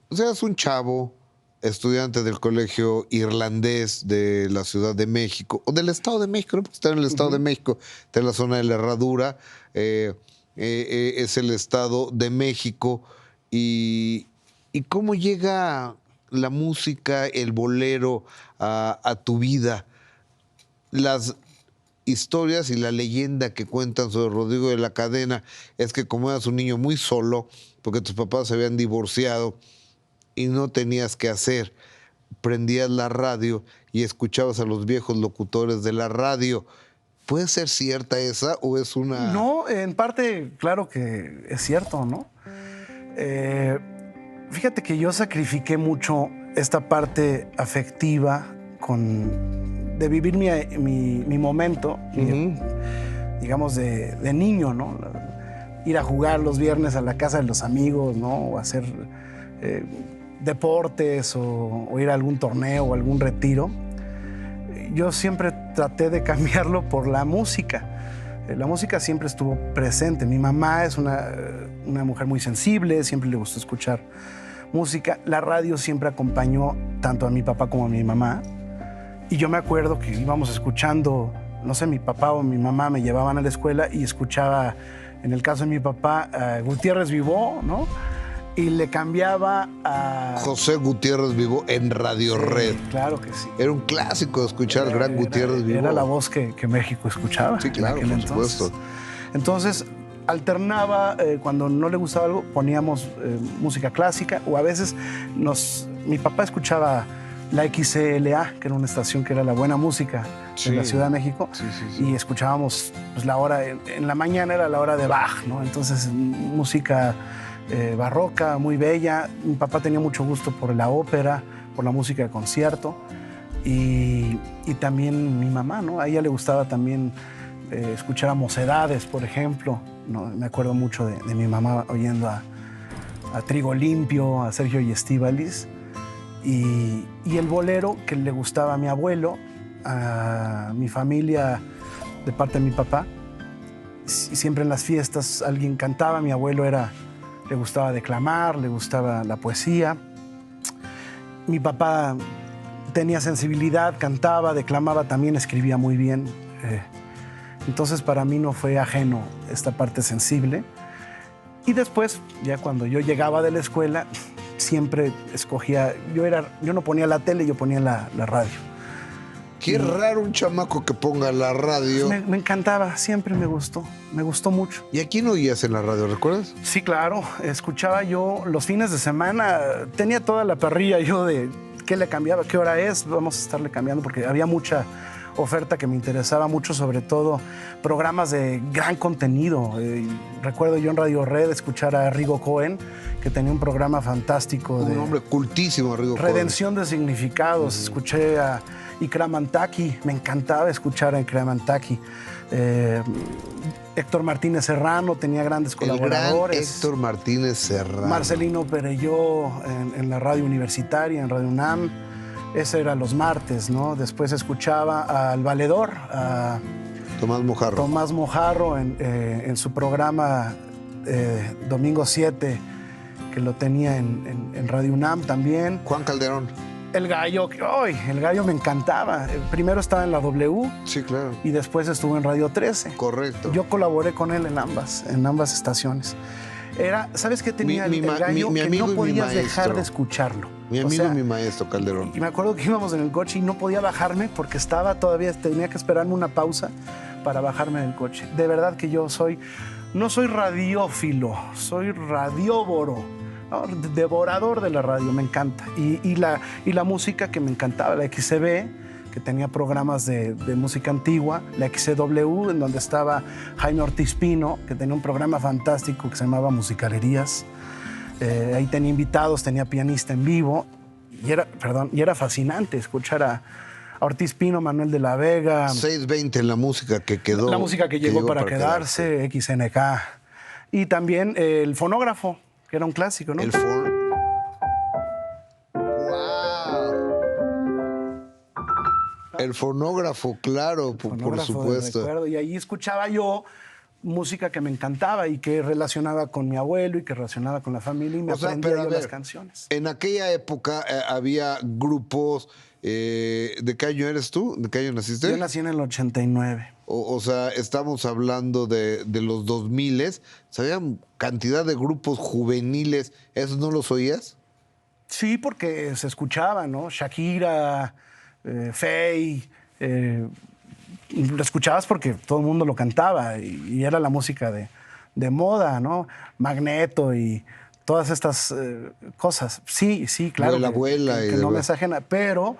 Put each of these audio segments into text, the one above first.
O sea, es un chavo, estudiante del colegio irlandés de la Ciudad de México, o del Estado de México, ¿no? Porque está en el Estado de México, está en la zona de la Herradura, es el Estado de México, y, y cómo llega la música, el bolero a tu vida. Las historias y la leyenda que cuentan sobre Rodrigo de la Cadena es que como eras un niño muy solo, porque tus papás se habían divorciado, y no tenías que hacer. Prendías la radio y escuchabas a los viejos locutores de la radio. ¿Puede ser cierta esa o es una...? No, en parte, claro que es cierto, ¿no? Eh, Fíjate que yo sacrifiqué mucho esta parte afectiva de vivir mi momento, digamos, de niño, ¿no? Ir a jugar los viernes a la casa de los amigos, ¿no? O hacer deportes o ir a algún torneo o algún retiro. Yo siempre traté de cambiarlo por la música. La música siempre estuvo presente. Mi mamá es una mujer muy sensible, siempre le gustó escuchar música. La radio siempre acompañó tanto a mi papá como a mi mamá. Y yo me acuerdo que íbamos escuchando, no sé, mi papá o mi mamá me llevaban a la escuela y escuchaba, en el caso de mi papá, Gutiérrez Vivó, ¿no? Y le cambiaba a... José Gutiérrez Vivo en Radio Red. Claro que sí. Era un clásico de escuchar al gran Gutiérrez Vivo. Era la voz que México escuchaba. Sí, claro, por supuesto. Entonces, alternaba, cuando no le gustaba algo, poníamos música clásica, o a veces mi papá escuchaba la XCLA, que era una estación que era la buena música de la Ciudad de México, y escuchábamos pues, la hora, en la mañana era la hora de Bach, ¿no? Entonces, música barroca, muy bella. Mi papá tenía mucho gusto por la ópera, por la música de concierto, y también mi mamá, ¿no? A ella le gustaba también escuchar a Mocedades, por ejemplo, ¿no? Me acuerdo mucho de mi mamá oyendo a Trigo Limpio, a Sergio y Estíbaliz, y el bolero que le gustaba a mi abuelo, a mi familia de parte de mi papá. Siempre en las fiestas alguien cantaba, mi abuelo le gustaba declamar, le gustaba la poesía. Mi papá tenía sensibilidad, cantaba, declamaba, también escribía muy bien. Entonces para mí no fue ajeno esta parte sensible. Y después, ya cuando yo llegaba de la escuela, siempre escogía, yo no ponía la tele, yo ponía la radio. Qué raro un chamaco que ponga la radio. Me encantaba, siempre me gustó mucho. ¿Y a quién oías en la radio, recuerdas? Sí, claro, escuchaba yo los fines de semana, tenía toda la parrilla yo de qué le cambiaba, qué hora es, vamos a estarle cambiando, porque había mucha oferta que me interesaba mucho, sobre todo programas de gran contenido. Recuerdo yo en Radio Red escuchar a Rigo Cohen, que tenía un programa fantástico. Un hombre cultísimo, Rigo Cohen. Redención de significados. Escuché a Ikram Antaki, me encantaba escuchar a Ikram Antaki. Héctor Martínez Serrano tenía grandes colaboradores. El gran Héctor Martínez Serrano. Marcelino Perelló en la radio universitaria, en Radio UNAM. Ese era los martes, ¿no? Después escuchaba al valedor, a Tomás Mojarro. Tomás Mojarro en su programa Domingo 7, que lo tenía en Radio UNAM también. Juan Calderón. El Gallo, el Gallo me encantaba. Primero estaba en la W. Sí, claro. Y después estuvo en Radio 13. Correcto. Yo colaboré con él en ambas estaciones. ¿Sabes qué tenía el Gallo? Mi que amigo no podías y mi dejar maestro. de escucharlo. Mi amigo y mi maestro, Calderón. Y me acuerdo que íbamos en el coche y no podía bajarme porque tenía que esperarme una pausa para bajarme del coche. De verdad que yo no soy radiófilo, soy radióboro, ¿no? Devorador de la radio, me encanta. Y la música que me encantaba, la XCB, que tenía programas de música antigua, la XCW, en donde estaba Jaime Ortiz Pino, que tenía un programa fantástico que se llamaba Musicalerías. Ahí tenía invitados, tenía pianista en vivo, y era fascinante escuchar a Ortiz Pino, Manuel de la Vega. 620, la música que quedó. La música que llegó para quedarse, XNK. Y también el fonógrafo, que era un clásico, ¿no? El fonógrafo, claro, por supuesto. Y ahí escuchaba yo música que me encantaba y que relacionaba con mi abuelo y que relacionaba con la familia y me aprendía pero a yo ver, las canciones. en aquella época había grupos. ¿De qué año eres tú? ¿De qué año naciste? Yo nací en el 89. O sea, estamos hablando de los 2000. Había cantidad de grupos juveniles. ¿Esos no los oías? Sí, porque se escuchaba, ¿no? Shakira, Faye. Lo escuchabas porque todo el mundo lo cantaba y era la música de moda, ¿no? Magneto y todas estas cosas. Sí, sí, claro. Vuela, vuela y que no me demás. es ajena, pero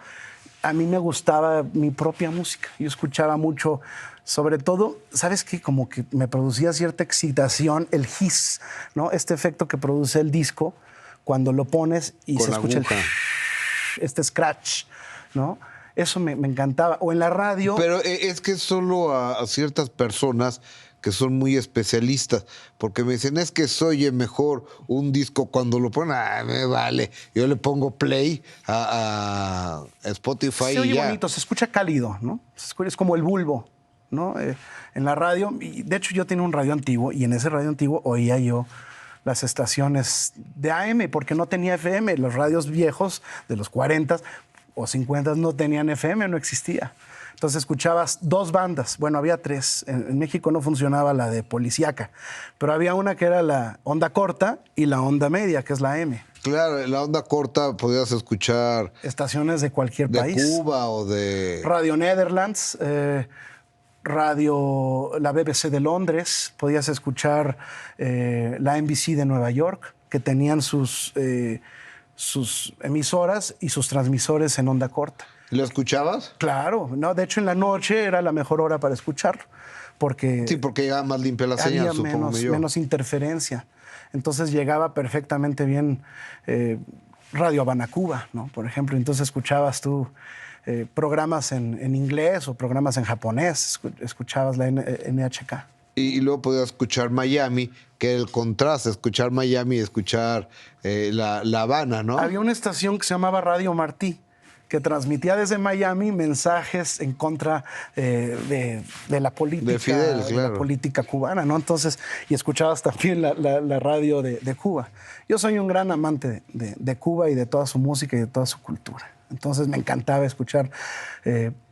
a mí me gustaba mi propia música. Yo escuchaba mucho, sobre todo, ¿sabes qué? Como que me producía cierta excitación el hiss, ¿no? Este efecto que produce el disco cuando lo pones y Con se la escucha aguja. este scratch, ¿no? Eso me encantaba. O en la radio. Pero es que solo a ciertas personas que son muy especialistas, porque me dicen, es que se oye mejor un disco cuando lo ponen, me vale. Yo le pongo play a Spotify Se y oye ya. bonito, se escucha cálido, ¿no? Es como el bulbo, ¿no? En la radio, y de hecho yo tenía un radio antiguo y en ese radio antiguo oía yo las estaciones de AM porque no tenía FM. Los radios viejos de los 40 o 50 no tenían FM, no existía. Entonces escuchabas dos bandas, bueno, había tres. En México no funcionaba la de policíaca, pero había una que era la onda corta y la onda media, que es la M. Claro, en la onda corta podías escuchar Estaciones de cualquier de país. Cuba o de... Radio Netherlands, la BBC de Londres, podías escuchar la NBC de Nueva York, que tenían sus emisoras y sus transmisores en onda corta. ¿Lo escuchabas? Claro, no, de hecho en la noche era la mejor hora para escucharlo, porque Sí, porque llegaba más limpia la señal, había supongo yo. menos interferencia. Entonces llegaba perfectamente bien Radio Habana Cuba, ¿no? Por ejemplo, entonces escuchabas tú programas en inglés o programas en japonés, escuchabas la NHK. Y luego podías escuchar Miami, que era el contraste, escuchar Miami y escuchar la Habana, ¿no? Había una estación que se llamaba Radio Martí, que transmitía desde Miami mensajes en contra de la política, De Fidel, claro. la política cubana, ¿no? Entonces, y escuchabas también la radio de Cuba. Yo soy un gran amante de Cuba y de toda su música y de toda su cultura. Entonces me encantaba escuchar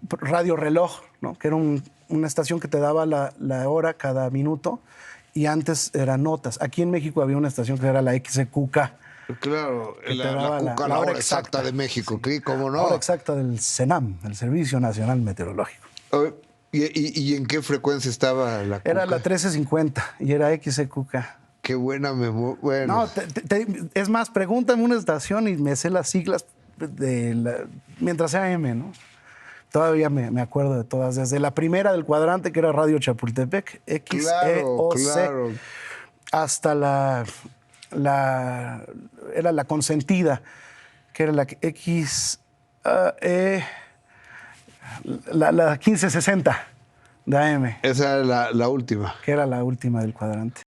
Radio Reloj, ¿no? Que era una estación que te daba la hora cada minuto y antes eran notas. Aquí en México había una estación que era la XQK. Claro, Que te la daba cuca, la hora exacta de México, ¿sí? ¿Cómo no? La hora exacta del CENAM, el Servicio Nacional Meteorológico. ¿Y en qué frecuencia estaba la cuca? Era la 1350 y era XQK. Qué buena memoria. Bueno. No, es más, pregúntame una estación y me sé las siglas mientras sea M, ¿no? Todavía me acuerdo de todas. Desde la primera del cuadrante, que era Radio Chapultepec, XEOC, claro. hasta era la consentida, que era la la 1560 de AM. Esa era la última. Que era la última del cuadrante.